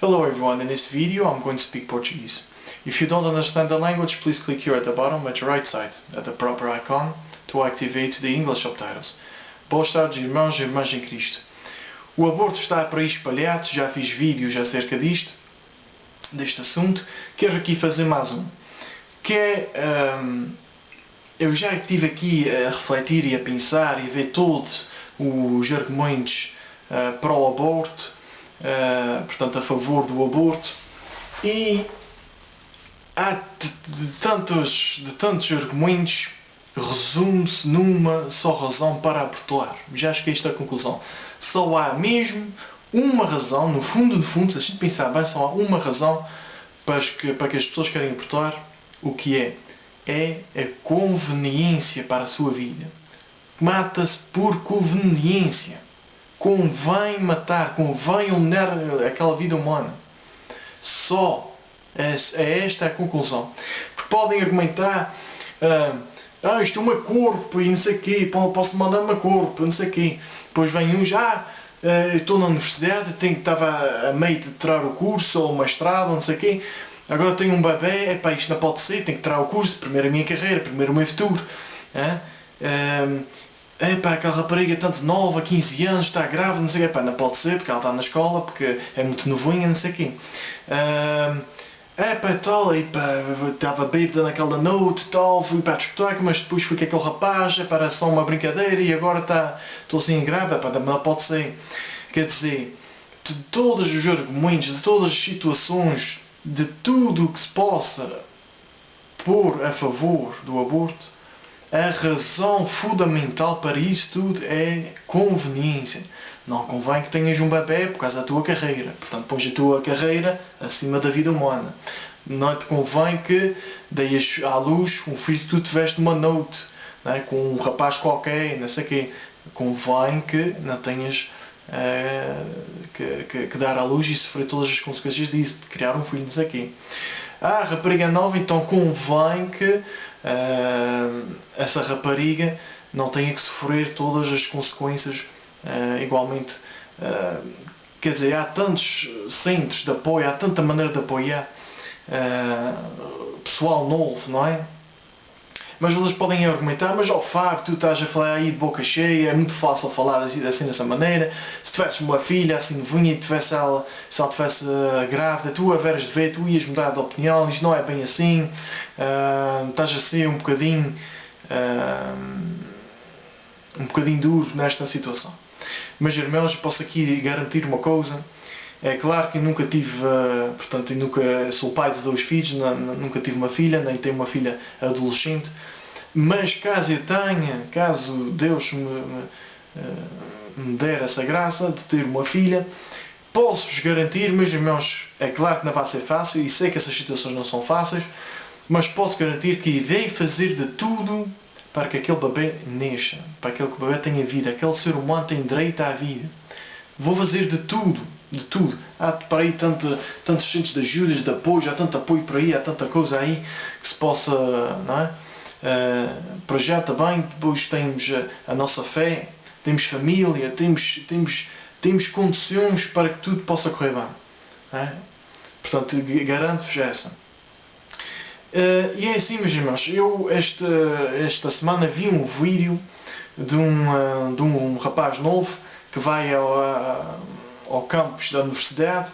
Hello everyone, in this video I'm going to speak Portuguese. If you don't understand the language, please click here at the bottom at the right side, at the proper icon, to activate the English subtitles. Boas tardes irmãos e irmãs em Cristo. O aborto está por aí espalhado, já fiz vídeos acerca deste assunto. Quero aqui fazer mais um. Eu já estive aqui a refletir e a pensar e a ver todos os argumentos para o aborto, portanto a favor do aborto, e há de tantos argumentos, resume-se numa só razão para abortar. Já cheguei a esta conclusão. Só há mesmo uma razão, no fundo, se a gente pensar bem, só há uma razão para que as pessoas querem abortar. O que é? É a conveniência para a sua vida. Mata-se por conveniência. Convém matar, convém eliminar aquela vida humana. Só é esta a conclusão. Porque podem argumentar, isto é uma corpo e não sei o quê, posso mandar uma corpo, não sei o quê. Depois vem um estou na universidade, estava a meio de tirar o curso ou o mestrado, não sei o quê. Agora tenho um bebê, isto não pode ser, tenho que tirar o curso, primeiro a minha carreira, primeiro o meu futuro. Aquela rapariga tanto nova, 15 anos, está grávida, não sei o quê, não pode ser, porque ela está na escola, porque é muito novinha, não sei o quê. Estava bêbada naquela noite, fui para a discoteca, mas depois fui com aquele rapaz, era só uma brincadeira e agora estou assim grávida, não pode ser. Quer dizer, de todos os argumentos, de todas as situações, de tudo o que se possa pôr a favor do aborto, a razão fundamental para isso tudo é conveniência. Não convém que tenhas um bebê por causa da tua carreira. Portanto, pões a tua carreira acima da vida humana. Não te convém que deias à luz um filho que tu tiveste uma noite, né, com um rapaz qualquer, não sei o quê. Convém que não tenhas que dar à luz e sofrer todas as consequências disso, de criar um filho, não sei o quê. A rapariga é nova, então convém que essa rapariga não tenha que sofrer todas as consequências igualmente. Quer dizer, há tantos centros de apoio, há tanta maneira de apoiar pessoal novo, não é? Mas eles podem argumentar, mas ao facto, tu estás a falar aí de boca cheia, é muito fácil falar assim dessa maneira. Se tivesse uma filha assim novinha e se ela estivesse grávida, tu a veres de ver, tu ias mudar de opinião, isto não é bem assim, estás a ser um bocadinho duro nesta situação. Mas irmãos, posso aqui garantir uma coisa. É claro que eu nunca tive, portanto, eu nunca sou pai de 2 filhos, nunca tive uma filha, nem tenho uma filha adolescente, mas caso eu tenha, caso Deus me der essa graça de ter uma filha, posso-vos garantir, meus irmãos, é claro que não vai ser fácil, e sei que essas situações não são fáceis, mas posso garantir que irei fazer de tudo para que aquele bebê nasça, para que aquele bebê tenha vida, aquele ser humano tem direito à vida. Vou fazer de tudo. Há para aí tantos centros de ajudas, de apoio, há tanto apoio por aí, há tanta coisa aí que se possa, não é? Para já também, depois temos a nossa fé, temos família, temos condições para que tudo possa correr bem. Não é? Portanto, garanto-vos essa. E é assim, meus irmãos, eu esta semana vi um vídeo de um rapaz novo que vai ao campus da universidade,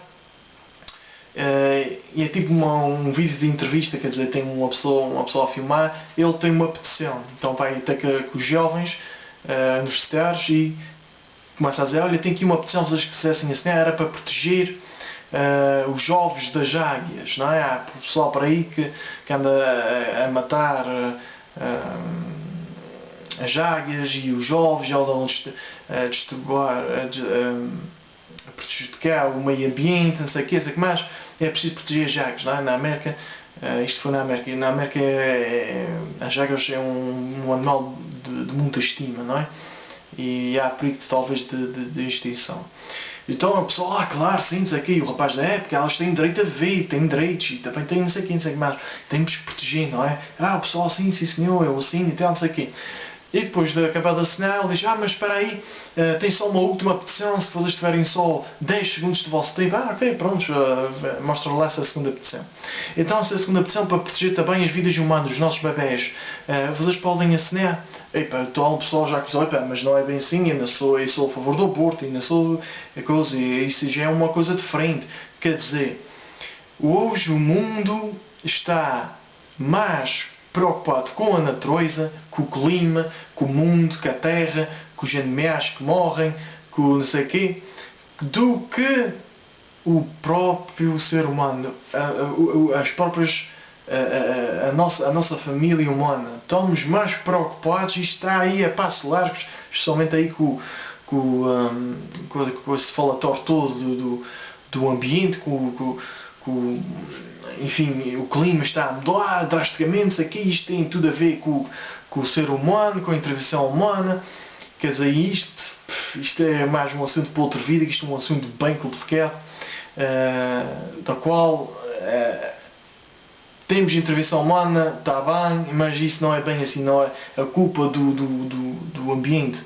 e é tipo um vídeo de entrevista, quer dizer, tem uma pessoa a filmar, ele tem uma petição, então vai até com os jovens universitários e começa a dizer, olha, tem aqui uma petição, vocês que quisessem assinar, era para proteger os jovens das águias, não é? Há pessoal por aí que anda a matar as águias e os jovens, andam a prejudicar o meio ambiente, não sei o que mais. É preciso proteger as águias, não é? Na América, isto foi na América, e na América as águias é um animal de muita estima, não é? E há perigo talvez de extinção. Então a pessoa, claro, sim, não sei o quê, e o rapaz porque elas têm direito a viver, têm direitos, e também têm não sei o que mais, temos que proteger, não é? O pessoal, sim senhor, eu assim, e tal, não sei o quê. E depois de acabar de assinar, ele diz, mas espera aí, tem só uma última petição, se vocês tiverem só 10 segundos de vosso tempo. Ok, pronto, mostra lá essa segunda petição. Então, essa segunda petição, para proteger também as vidas humanas dos nossos bebés, vocês podem assinar. Então o pessoal já acusou, mas não é bem assim, eu sou a favor do aborto, ainda sou a coisa, isso já é uma coisa diferente. Quer dizer, hoje o mundo está mais preocupado com a natureza, com o clima, com o mundo, com a terra, com os animais que morrem, com não sei o quê, do que o próprio ser humano, as próprias, a nossa família humana. Estamos mais preocupados e está aí a passos largos, especialmente aí com esse falatório todo do ambiente, enfim, o clima está a mudar drasticamente, aqui isto tem tudo a ver com o ser humano, com a intervenção humana. Quer dizer, isto é mais um assunto para outra vida, isto é um assunto bem complicado, da qual temos intervenção humana, está bem, mas isso não é bem assim, não é a culpa do ambiente,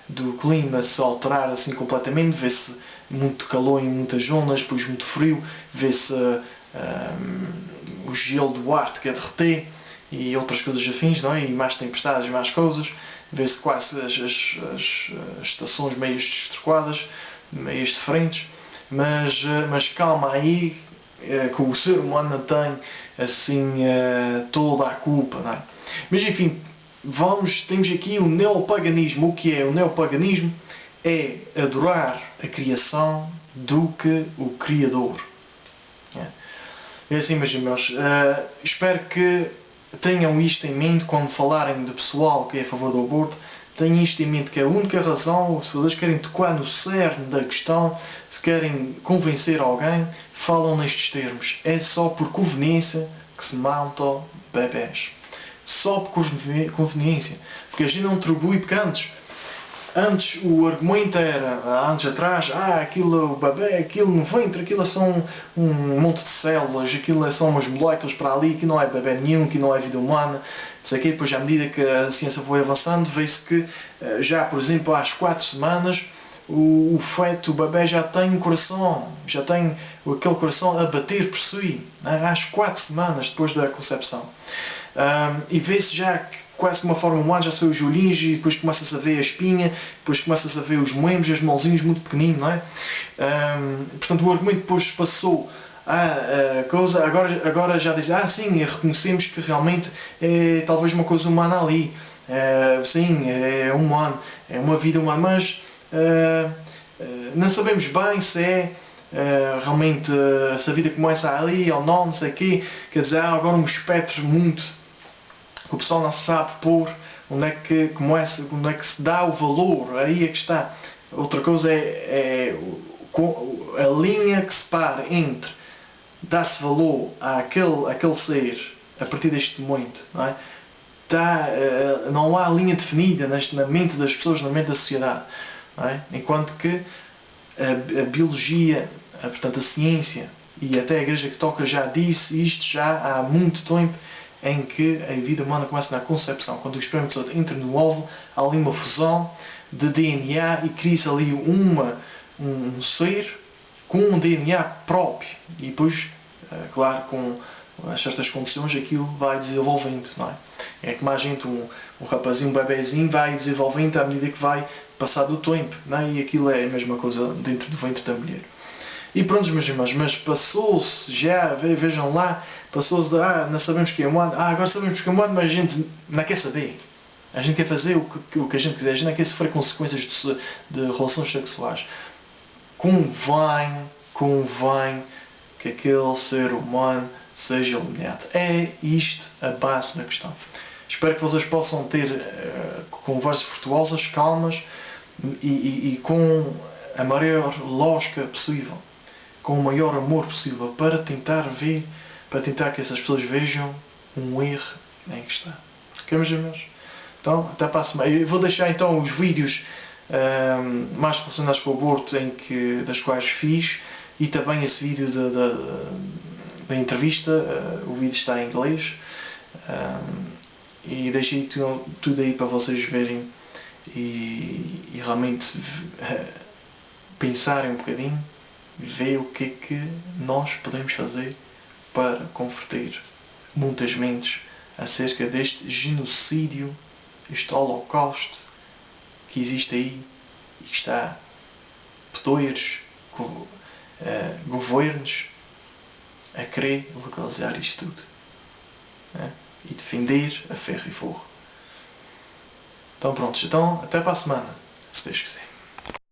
do clima se alterar assim completamente, vê-se muito calor em muitas zonas, depois muito frio, vê-se o gelo do Ártico a derreter e outras coisas afins, não é? E mais tempestades, mais coisas, vê-se quase as estações meio destrocadas, meio diferentes, mas calma aí, que o ser humano tem assim toda a culpa, não é? Mas enfim, temos aqui o neopaganismo. O que é o neopaganismo? É adorar a criação do que o Criador. É assim, meus irmãos, espero que tenham isto em mente quando falarem de pessoal que é a favor do aborto. Tenham isto em mente, que a única razão, se vocês querem tocar no cerne da questão, se querem convencer alguém, falam nestes termos. É só por conveniência que se matam bebés. Só por conveniência. Porque a gente não atribui, porque antes o argumento era, anos atrás, aquilo, o bebê, aquilo no ventre, aquilo é só um monte de células, aquilo é só umas moléculas para ali, que não é bebê nenhum, que não é vida humana. Depois, à medida que a ciência foi avançando, vê-se que já, por exemplo, às 4 semanas, o feto, o bebê já tem um coração, já tem aquele coração a bater por si, às 4 semanas depois da concepção. E vê-se já quase de uma forma humana, já se vê os olhinhos e depois começa-se a ver a espinha, depois começa-se a ver os membros, os mãozinhos muito pequeninos, não é? Portanto, o argumento depois passou a coisa, agora já diz, sim, reconhecemos que realmente é talvez uma coisa humana ali, sim, é humano, é uma vida humana, mas não sabemos bem se é realmente se a vida começa ali ou não sei o quê. Quer dizer, há agora um espectro muito que o pessoal não sabe pôr onde é que começa, onde é que se dá o valor, aí é que está. Outra coisa é a linha que separa entre dar-se valor àquele ser a partir deste momento, não é? Não há linha definida na mente das pessoas, na mente da sociedade, não é? Enquanto que a biologia, portanto a ciência e até a Igreja Católica já disse isto já há muito tempo, em que a vida humana começa na concepção. Quando o espermatozoide entra no óvulo, há ali uma fusão de DNA e cria-se ali um ser com um DNA próprio. E depois, claro, com certas condições, aquilo vai desenvolvendo, não é? É como a gente, um rapazinho, um bebezinho, vai desenvolvendo à medida que vai passar do tempo, não é? E aquilo é a mesma coisa dentro do ventre da mulher. E pronto, meus irmãos, mas passou-se já, vejam lá, passou-se de, não sabemos que é humano, agora sabemos que é humano, mas a gente não quer saber. A gente quer fazer o que a gente quiser, a gente não quer sofrer consequências de relações sexuais. Convém que aquele ser humano seja eliminado. É isto a base da questão. Espero que vocês possam ter conversas virtuosas, calmas e com a maior lógica possível, com o maior amor possível, para tentar que essas pessoas vejam um erro em que está. Ok, meus irmãos? Então, até para a semana. Eu vou deixar então os vídeos mais relacionados com o aborto das quais fiz, e também esse vídeo da entrevista. O vídeo está em inglês. E deixei tudo aí para vocês verem e realmente pensarem um bocadinho, ver o que é que nós podemos fazer para converter muitas mentes acerca deste genocídio, este holocausto que existe aí e que está poderes, governos a querer legalizar isto tudo, né? E defender a ferro e fogo. Então pronto, então até para a semana, se Deus quiser.